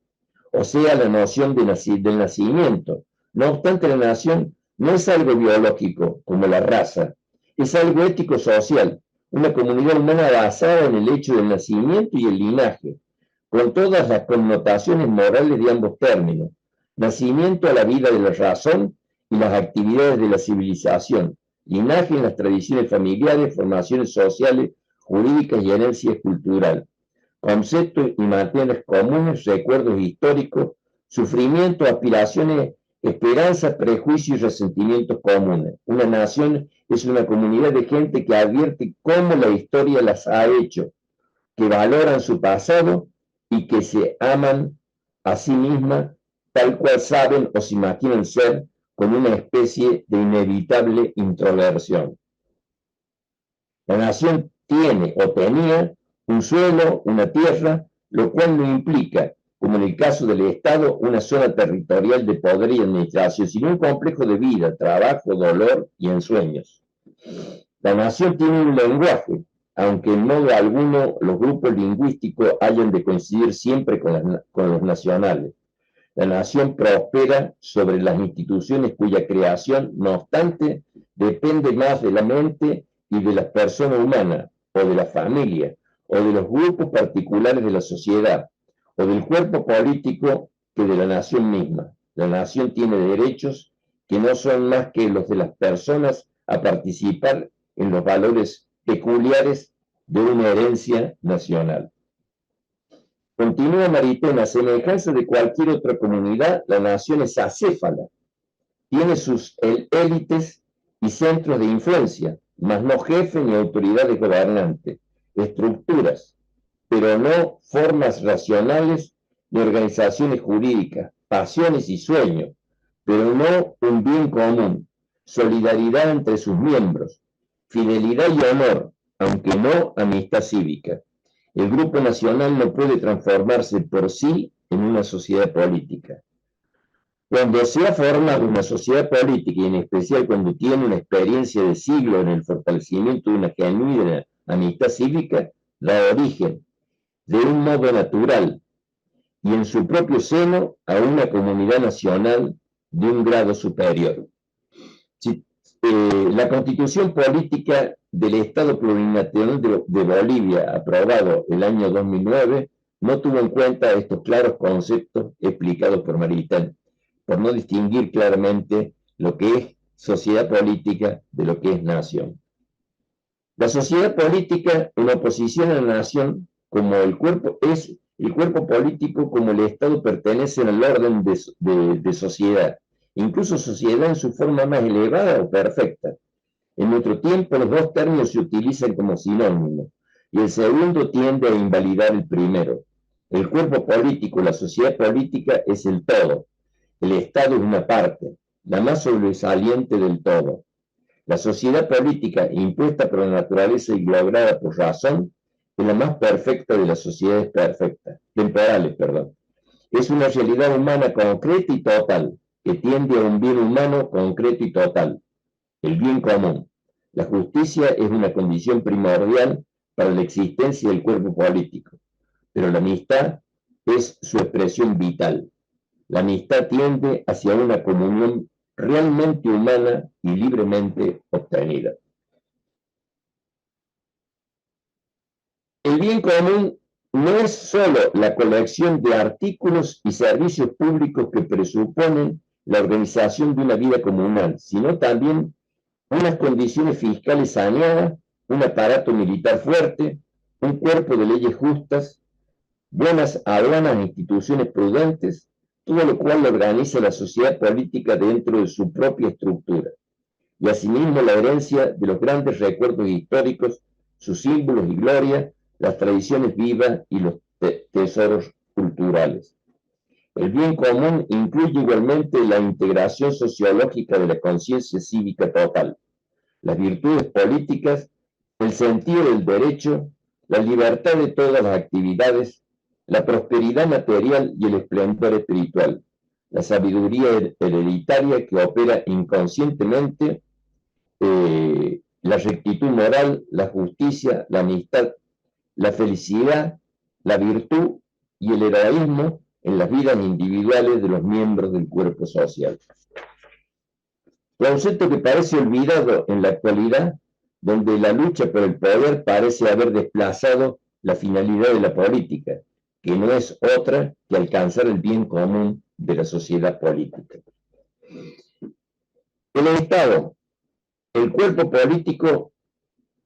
o sea, la noción del nacimiento. No obstante, la nación no es algo biológico, como la raza, es algo ético-social, una comunidad humana basada en el hecho del nacimiento y el linaje, con todas las connotaciones morales de ambos términos. Nacimiento a la vida de la razón y las actividades de la civilización, linaje en las tradiciones familiares, formaciones sociales, jurídicas y herencia cultural, conceptos y materias comunes, recuerdos históricos, sufrimiento, aspiraciones, esperanzas, prejuicios y resentimientos comunes. Una nación es una comunidad de gente que advierte cómo la historia las ha hecho, que valoran su pasado y que se aman a sí mismas tal cual saben o se imaginan ser, con una especie de inevitable introversión. La nación tiene o tenía un suelo, una tierra, lo cual no implica, como en el caso del Estado, una zona territorial de poder y administración, sino un complejo de vida, trabajo, dolor y ensueños. La nación tiene un lenguaje, aunque en modo alguno los grupos lingüísticos hayan de coincidir siempre con los nacionales. La nación prospera sobre las instituciones cuya creación, no obstante, depende más de la mente y de las personas humanas, o de la familia, o de los grupos particulares de la sociedad, o del cuerpo político que de la nación misma. La nación tiene derechos que no son más que los de las personas a participar en los valores peculiares de una herencia nacional. Continúa Maritena, a semejanza de cualquier otra comunidad, la nación es acéfala, tiene sus élites y centros de influencia, mas no jefes ni autoridades gobernantes, estructuras, pero no formas racionales ni organizaciones jurídicas, pasiones y sueños, pero no un bien común, solidaridad entre sus miembros, fidelidad y honor, aunque no amistad cívica. El grupo nacional no puede transformarse por sí en una sociedad política. Cuando se ha formado una sociedad política, y en especial cuando tiene una experiencia de siglo en el fortalecimiento de una genuina amistad cívica, da origen, de un modo natural, y en su propio seno, a una comunidad nacional de un grado superior. La Constitución Política del Estado Plurinacional de Bolivia, aprobado el año 2009, no tuvo en cuenta estos claros conceptos explicados por Maritena, por no distinguir claramente lo que es sociedad política de lo que es nación. La sociedad política, en oposición a la nación, como el cuerpo es el cuerpo político, como el Estado, pertenecen al orden de sociedad, incluso sociedad en su forma más elevada o perfecta. En nuestro tiempo los dos términos se utilizan como sinónimos, y el segundo tiende a invalidar el primero. El cuerpo político, la sociedad política, es el todo. El Estado es una parte, la más sobresaliente del todo. La sociedad política, impuesta por la naturaleza y lograda por razón, es la más perfecta de las sociedades temporales. Es una realidad humana concreta y total, que tiende a un bien humano concreto y total, el bien común. La justicia es una condición primordial para la existencia del cuerpo político, pero la amistad es su expresión vital. La amistad tiende hacia una comunión realmente humana y libremente obtenida. El bien común no es solo la colección de artículos y servicios públicos que presuponen la organización de una vida comunal, sino también unas condiciones fiscales saneadas, un aparato militar fuerte, un cuerpo de leyes justas, buenas aduanas e instituciones prudentes, todo lo cual organiza la sociedad política dentro de su propia estructura, y asimismo la herencia de los grandes recuerdos históricos, sus símbolos y gloria, las tradiciones vivas y los tesoros culturales. El bien común incluye igualmente la integración sociológica de la conciencia cívica total, las virtudes políticas, el sentido del derecho, la libertad de todas las actividades, la prosperidad material y el esplendor espiritual, la sabiduría hereditaria que opera inconscientemente, la rectitud moral, la justicia, la amistad, la felicidad, la virtud y el heroísmo en las vidas individuales de los miembros del cuerpo social. Concepto que parece olvidado en la actualidad, donde la lucha por el poder parece haber desplazado la finalidad de la política, que no es otra que alcanzar el bien común de la sociedad política. El Estado, el cuerpo político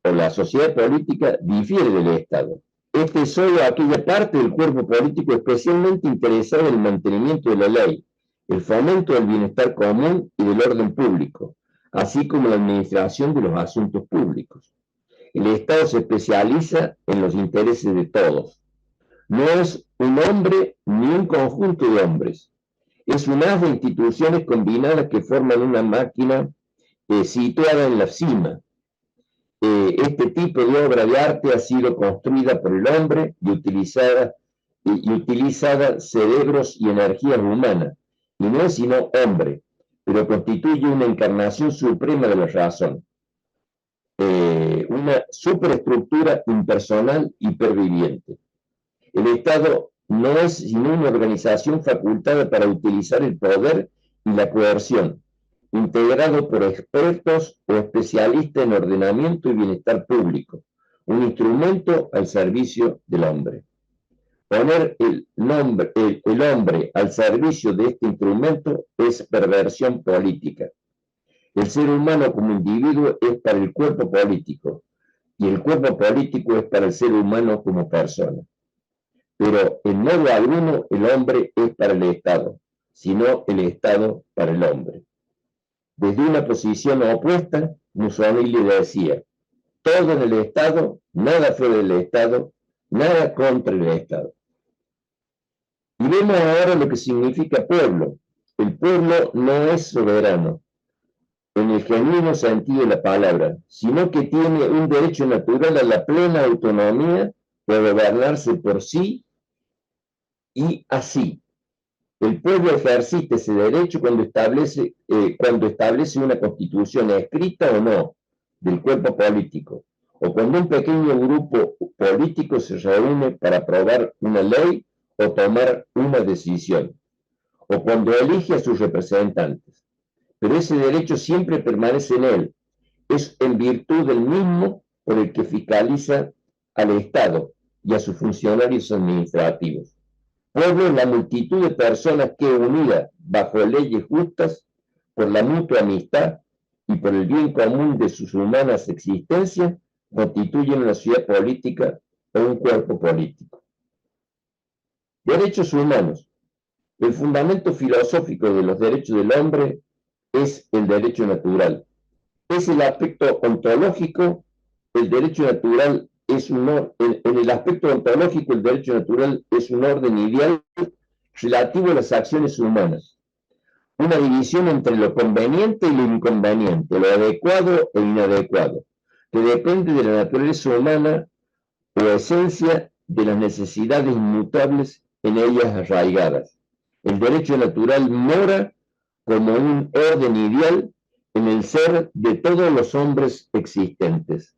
o la sociedad política difiere del Estado. Este es solo aquella parte del cuerpo político especialmente interesada en el mantenimiento de la ley, el fomento del bienestar común y del orden público, así como la administración de los asuntos públicos. El Estado se especializa en los intereses de todos. No es un hombre ni un conjunto de hombres. Es un haz de instituciones combinadas que forman una máquina situada en la cima. Este tipo de obra de arte ha sido construida por el hombre y utilizada cerebros y energías humanas, y no es sino hombre, pero constituye una encarnación suprema de la razón, una superestructura impersonal hiperviviente. El Estado no es sino una organización facultada para utilizar el poder y la coerción, integrado por expertos o especialistas en ordenamiento y bienestar público, un instrumento al servicio del hombre. Poner el hombre al servicio de este instrumento es perversión política. El ser humano como individuo es para el cuerpo político y el cuerpo político es para el ser humano como persona. Pero en modo alguno el hombre es para el Estado, sino el Estado para el hombre. Desde una posición opuesta, Mussolini le decía, todo en el Estado, nada fuera del Estado, nada contra el Estado. Y vemos ahora lo que significa pueblo. El pueblo no es soberano, en el genuino sentido de la palabra, sino que tiene un derecho natural a la plena autonomía de gobernarse por sí y así. El pueblo ejercita ese derecho cuando establece una constitución escrita o no del cuerpo político, o cuando un pequeño grupo político se reúne para aprobar una ley o tomar una decisión, o cuando elige a sus representantes. Pero ese derecho siempre permanece en él, es en virtud del mismo por el que fiscaliza al Estado y a sus funcionarios administrativos. Pueblo es la multitud de personas que, unida bajo leyes justas, por la mutua amistad y por el bien común de sus humanas existencias, constituyen una ciudad política o un cuerpo político. Derechos humanos. El fundamento filosófico de los derechos del hombre es el derecho natural. Es el aspecto ontológico, el derecho natural es en el aspecto ontológico, el derecho natural es un orden ideal relativo a las acciones humanas. Una división entre lo conveniente y lo inconveniente, lo adecuado e inadecuado, que depende de la naturaleza humana o esencia de las necesidades inmutables en ellas arraigadas. El derecho natural mora como un orden ideal en el ser de todos los hombres existentes.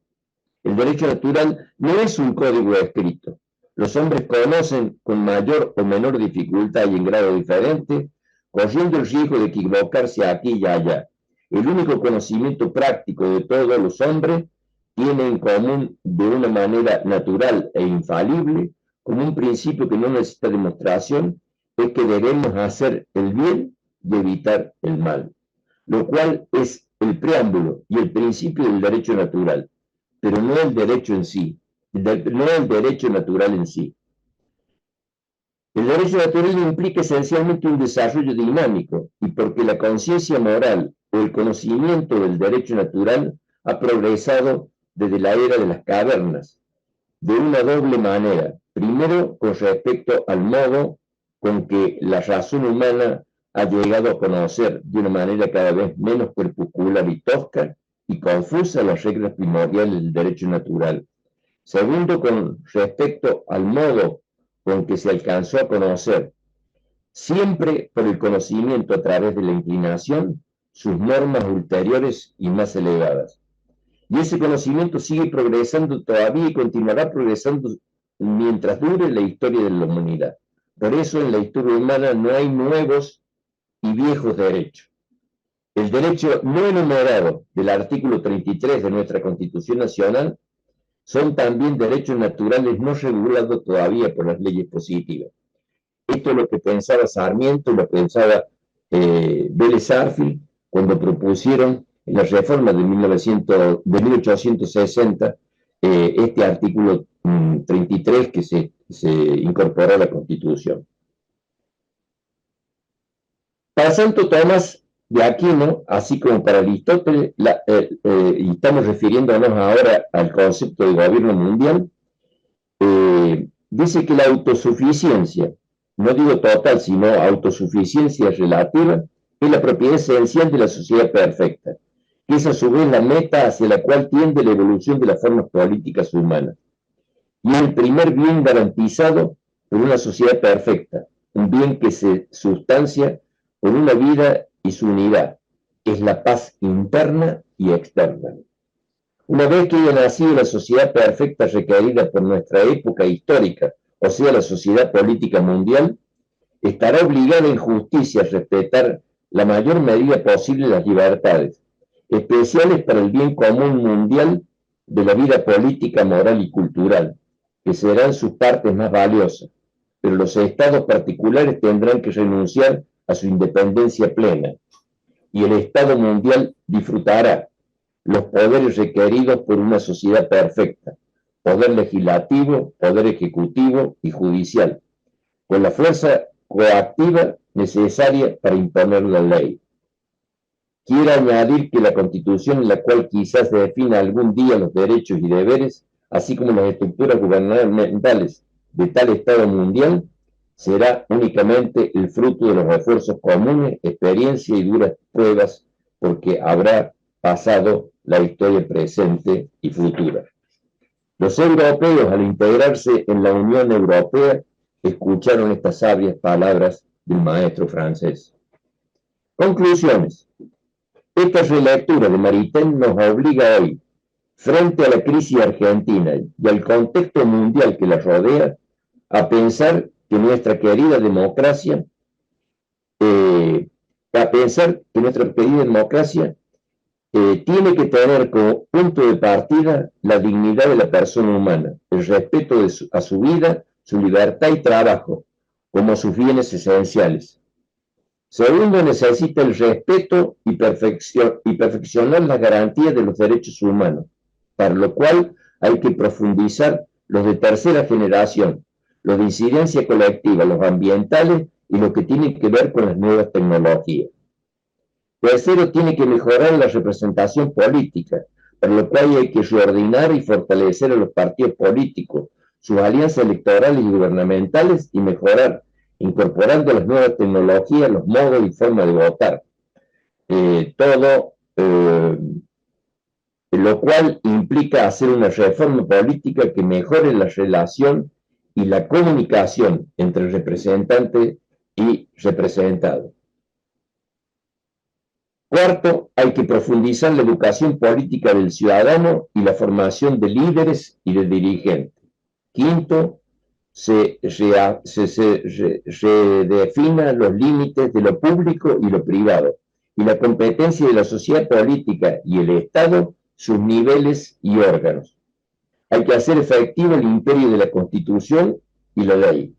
El derecho natural no es un código escrito. Los hombres conocen con mayor o menor dificultad y en grado diferente, corriendo el riesgo de equivocarse aquí y allá. El único conocimiento práctico de todos los hombres tiene en común de una manera natural e infalible, como un principio que no necesita demostración, es que debemos hacer el bien y evitar el mal, lo cual es el preámbulo y el principio del derecho natural, pero no el derecho en sí, no el derecho natural en sí. El derecho natural implica esencialmente un desarrollo dinámico, y porque la conciencia moral o el conocimiento del derecho natural ha progresado desde la era de las cavernas, de una doble manera. Primero, con respecto al modo con que la razón humana ha llegado a conocer de una manera cada vez menos crepuscular y tosca y confusa las reglas primordiales del derecho natural. Segundo, con respecto al modo con que se alcanzó a conocer, siempre por el conocimiento a través de la inclinación, sus normas ulteriores y más elevadas. Y ese conocimiento sigue progresando todavía y continuará progresando mientras dure la historia de la humanidad. Por eso en la historia humana no hay nuevos y viejos derechos. El derecho no enumerado del artículo 33 de nuestra Constitución Nacional son también derechos naturales no regulados todavía por las leyes positivas. Esto es lo que pensaba Sarmiento, lo pensaba Vélez Arfield cuando propusieron en la reforma de 1860 este artículo 33 que se incorporó a la Constitución. Para Santo Tomás de Aquino, así como para Aristóteles, y estamos refiriéndonos ahora al concepto de gobierno mundial, dice que la autosuficiencia, no digo total, sino autosuficiencia relativa, es la propiedad esencial de la sociedad perfecta, que es a su vez la meta hacia la cual tiende la evolución de las formas políticas humanas. Y es el primer bien garantizado por una sociedad perfecta, un bien que se sustancia por una vida y su unidad, que es la paz interna y externa. Una vez que haya nacido la sociedad perfecta requerida por nuestra época histórica, o sea, la sociedad política mundial, estará obligada en justicia a respetar la mayor medida posible las libertades, especiales para el bien común mundial de la vida política, moral y cultural, que serán sus partes más valiosas, pero los estados particulares tendrán que renunciar a su independencia plena, y el Estado mundial disfrutará los poderes requeridos por una sociedad perfecta, poder legislativo, poder ejecutivo y judicial, con la fuerza coactiva necesaria para imponer la ley. Quiero añadir que la Constitución, en la cual quizás se defina algún día los derechos y deberes, así como las estructuras gubernamentales de tal Estado mundial, será únicamente el fruto de los esfuerzos comunes, experiencia y duras pruebas, porque habrá pasado la historia presente y futura. Los europeos, al integrarse en la Unión Europea, escucharon estas sabias palabras del maestro francés. Conclusiones. Esta relectura de Maritain nos obliga hoy, frente a la crisis argentina y al contexto mundial que la rodea, a pensar que nuestra querida democracia, tiene que tener como punto de partida la dignidad de la persona humana, el respeto a su vida, su libertad y trabajo, como sus bienes esenciales. Segundo, necesita el respeto y perfeccionar las garantías de los derechos humanos, para lo cual hay que profundizar los de tercera generación, los de incidencia colectiva, los ambientales y lo que tiene que ver con las nuevas tecnologías. Tercero, tiene que mejorar la representación política, para lo cual hay que reordenar y fortalecer a los partidos políticos, sus alianzas electorales y gubernamentales y mejorar, incorporando las nuevas tecnologías, los modos y formas de votar. Lo cual implica hacer una reforma política que mejore la relación y la comunicación entre representante y representado. Cuarto, hay que profundizar la educación política del ciudadano y la formación de líderes y de dirigentes. Quinto, se redefinan los límites de lo público y lo privado, y la competencia de la sociedad política y el Estado, sus niveles y órganos. Hay que hacer efectivo el imperio de la Constitución y la ley.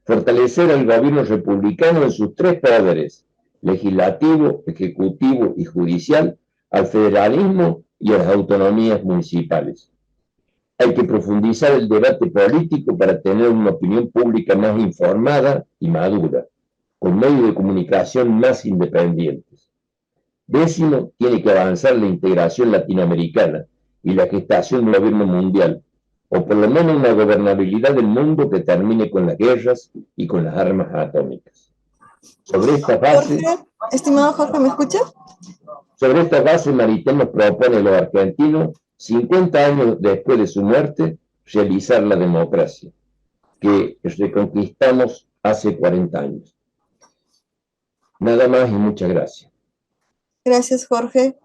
Fortalecer al gobierno republicano en sus tres poderes, legislativo, ejecutivo y judicial, al federalismo y a las autonomías municipales. Hay que profundizar el debate político para tener una opinión pública más informada y madura, con medios de comunicación más independientes. Décimo, tiene que avanzar la integración latinoamericana y la gestación de un gobierno mundial, o por lo menos una gobernabilidad del mundo que termine con las guerras y con las armas atómicas. Sobre esta base... Estimado Jorge, ¿me escucha? Sobre esta base, Maritain nos propone a los argentinos, 50 años después de su muerte, realizar la democracia, que reconquistamos hace 40 años. Nada más y muchas gracias. Gracias, Jorge.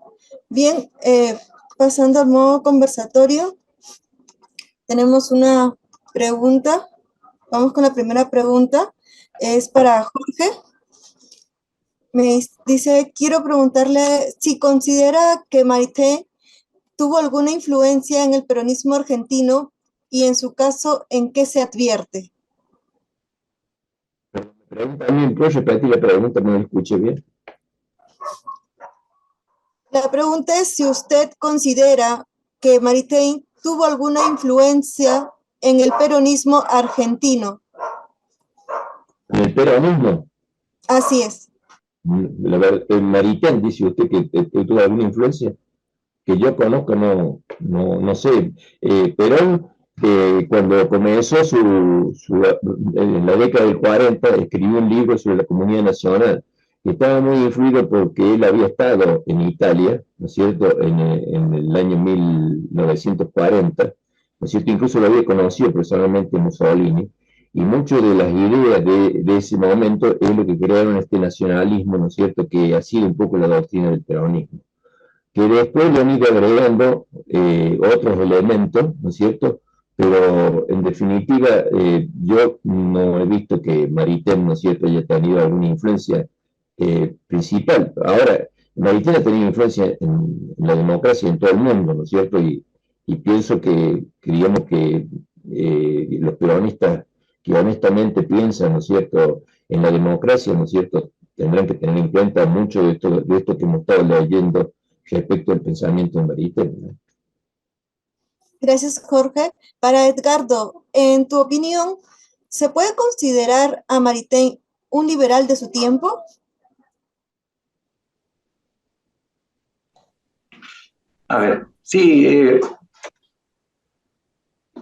Bien, pasando al modo conversatorio, tenemos una pregunta. Vamos con la primera pregunta. Es para Jorge. Me dice, quiero preguntarle si considera que Maritain tuvo alguna influencia en el peronismo argentino y en su caso, ¿en qué se advierte? También puedo repetir la pregunta, no la escuché bien. La pregunta es si usted considera que Maritain tuvo alguna influencia en el peronismo argentino. ¿En el peronismo? Así es. Maritain, dice usted que tuvo alguna influencia. Que yo conozco, no sé. Perón, cuando comenzó en la década del 40, escribió un libro sobre la comunidad nacional. Estaba muy influido porque él había estado en Italia, ¿no es cierto?, en el año 1940, ¿no es cierto?, incluso lo había conocido personalmente Mussolini, y muchas de las ideas de ese momento es lo que crearon este nacionalismo, ¿no es cierto?, que ha sido un poco la doctrina del peronismo, que después le han ido agregando otros elementos, ¿no es cierto?, pero en definitiva yo no he visto que Maritain, ¿no es cierto?, haya tenido alguna influencia principal. Ahora, Maritain ha tenido influencia en la democracia en todo el mundo, ¿no es cierto?, y pienso que, digamos que los peronistas que honestamente piensan, ¿no es cierto?, en la democracia, ¿no es cierto?, tendrán que tener en cuenta mucho de esto que hemos estado leyendo respecto al pensamiento de Maritain, ¿no? Gracias, Jorge. Para Edgardo, en tu opinión, ¿se puede considerar a Maritain un liberal de su tiempo? A ver, sí,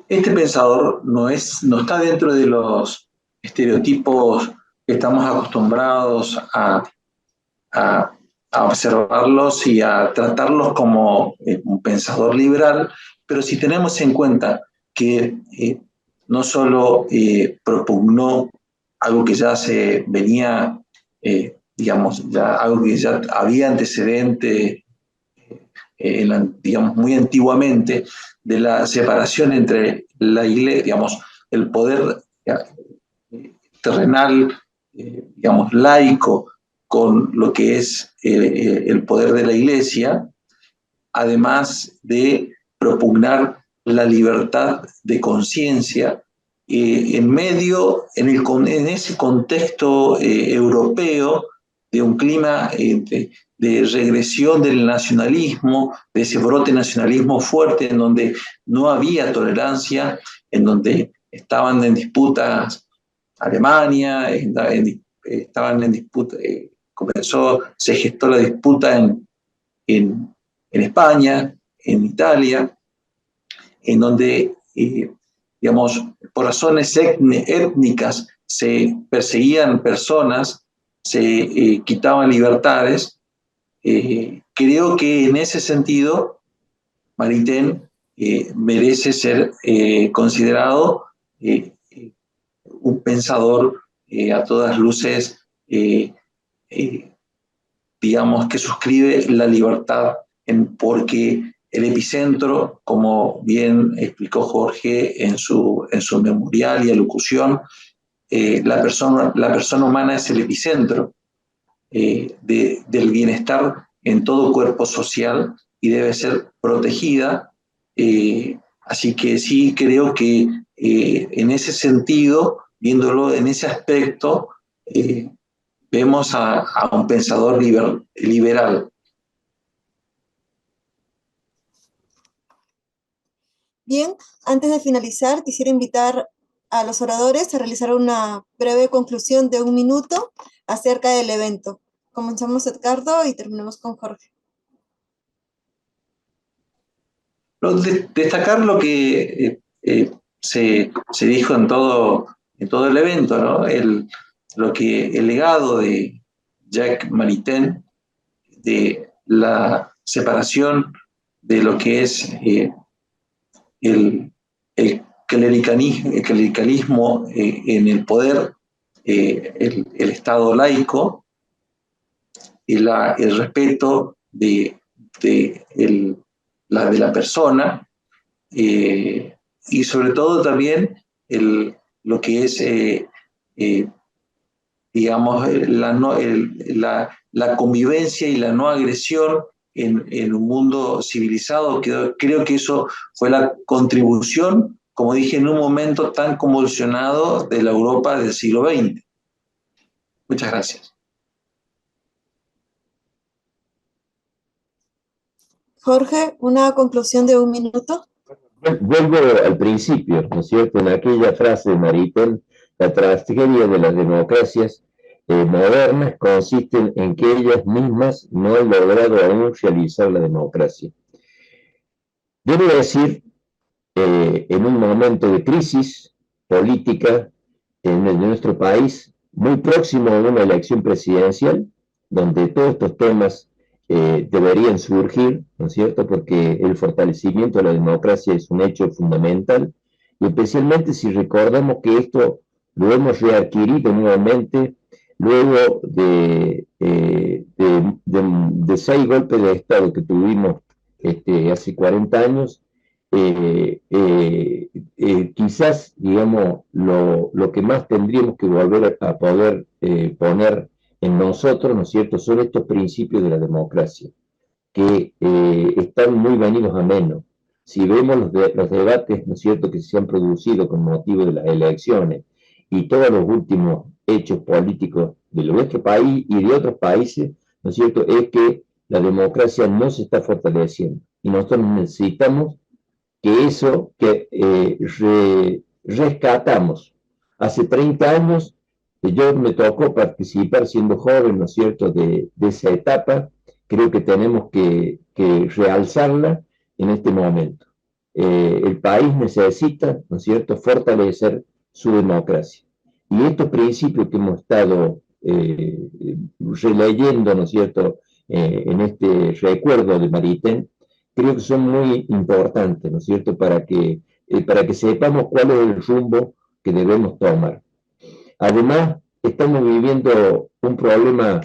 este pensador no está dentro de los estereotipos que estamos acostumbrados a, a observarlos y a tratarlos como un pensador liberal, pero si tenemos en cuenta que no solo propugnó algo que ya se venía, digamos, ya algo que ya había antecedente, digamos, muy antiguamente, de la separación entre la iglesia, digamos, el poder terrenal, digamos, laico, con lo que es el poder de la iglesia, además de propugnar la libertad de conciencia en ese contexto europeo de un clima de regresión del nacionalismo, de ese brote nacionalismo fuerte en donde no había tolerancia, en donde estaban en disputas Alemania, estaban en disputa, se gestó la disputa en España, en Italia, en donde, digamos, por razones étnicas se perseguían personas, se quitaban libertades. Creo que en ese sentido, Maritain merece ser considerado un pensador a todas luces, digamos, que suscribe la libertad, porque el epicentro, como bien explicó Jorge en su memorial y alocución, la persona humana es el epicentro del bienestar en todo cuerpo social y debe ser protegida. Así que sí creo que en ese sentido, viéndolo en ese aspecto, vemos a un pensador liberal. Bien, antes de finalizar, quisiera invitar a los oradores a realizar una breve conclusión de 1 minuto acerca del evento. Comenzamos, Edgardo, y terminamos con Jorge. Destacar lo que se dijo en todo el evento, ¿no? El legado de Jacques Maritain, de la separación de lo que es el clericalismo en el poder, el Estado laico, y el respeto de la persona, y sobre todo también lo que es, digamos, la convivencia y la no agresión en un mundo civilizado. Creo que eso fue la contribución, como dije, en un momento tan convulsionado de la Europa del siglo XX. Muchas gracias. Jorge, una conclusión de 1 minuto. Vuelvo al principio, ¿no es cierto? En aquella frase de Maritain, la tragedia de las democracias modernas consiste en que ellas mismas no han logrado aún realizar la democracia. Debo decir, en un momento de crisis política en nuestro país, muy próximo a una elección presidencial, donde todos estos temas deberían surgir, ¿no es cierto?, porque el fortalecimiento de la democracia es un hecho fundamental, y especialmente si recordamos que esto lo hemos readquirido nuevamente luego de 6 golpes de Estado que tuvimos hace 40 años. Quizás, digamos, lo que más tendríamos que volver a poder poner en nosotros, ¿no es cierto?, son estos principios de la democracia, que están muy venidos a menos. Si vemos los debates, ¿no es cierto?, que se han producido con motivo de las elecciones y todos los últimos hechos políticos de nuestro país y de otros países, ¿no es cierto?, es que la democracia no se está fortaleciendo. Y nosotros necesitamos que eso que rescatamos. Hace 30 años yo me tocó participar siendo joven, ¿no es cierto?, de esa etapa. Creo que tenemos que realzarla en este momento. El país necesita, ¿no es cierto?, fortalecer su democracia. Y estos principios que hemos estado releyendo, ¿no es cierto?, en este recuerdo de Maritain, creo que son muy importantes, ¿no es cierto?, para que sepamos cuál es el rumbo que debemos tomar. Además, estamos viviendo un problema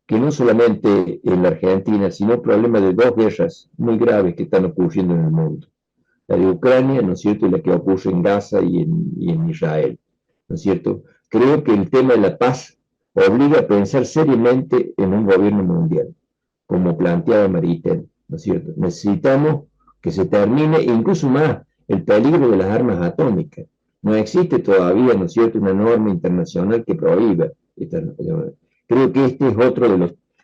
que no solamente en la Argentina, sino un problema de dos guerras muy graves que están ocurriendo en el mundo. La de Ucrania, ¿no es cierto?, y la que ocurre en Gaza y en Israel, ¿no es cierto? Creo que el tema de la paz obliga a pensar seriamente en un gobierno mundial, como planteaba Maritain, ¿no es cierto? Necesitamos que se termine, incluso más, el peligro de las armas atómicas. No existe todavía, ¿no es cierto?, una norma internacional que prohíba. Creo que este es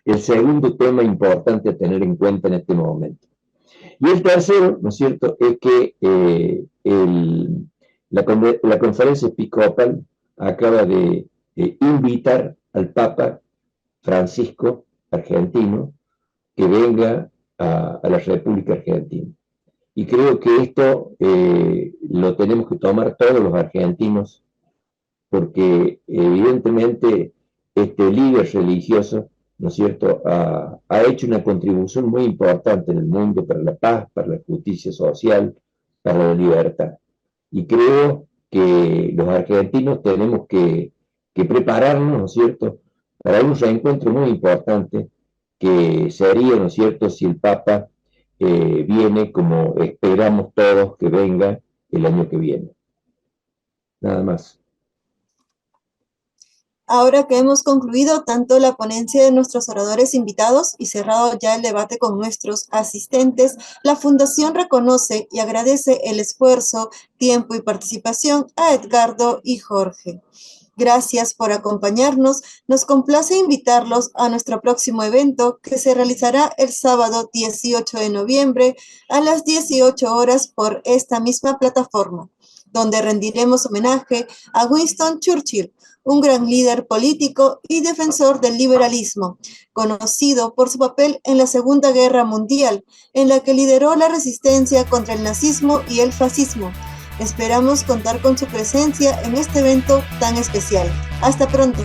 el segundo tema importante a tener en cuenta en este momento. Y el tercero, ¿no es cierto?, es que la conferencia episcopal acaba de invitar al Papa Francisco, argentino, que venga a la República Argentina. Y creo que esto lo tenemos que tomar todos los argentinos, porque evidentemente este líder religioso, ¿no es cierto?, ha hecho una contribución muy importante en el mundo para la paz, para la justicia social, para la libertad. Y creo que los argentinos tenemos que prepararnos, ¿no es cierto?, para un reencuentro muy importante que sería, ¿no es cierto?, si el Papa viene como esperamos todos que venga el año que viene. Nada más. Ahora que hemos concluido tanto la ponencia de nuestros oradores invitados y cerrado ya el debate con nuestros asistentes, la Fundación reconoce y agradece el esfuerzo, tiempo y participación a Edgardo y Jorge. Gracias por acompañarnos. Nos complace invitarlos a nuestro próximo evento que se realizará el sábado 18 de noviembre a las 18 horas por esta misma plataforma, donde rendiremos homenaje a Winston Churchill, un gran líder político y defensor del liberalismo, conocido por su papel en la Segunda Guerra Mundial, en la que lideró la resistencia contra el nazismo y el fascismo. Esperamos contar con su presencia en este evento tan especial. Hasta pronto.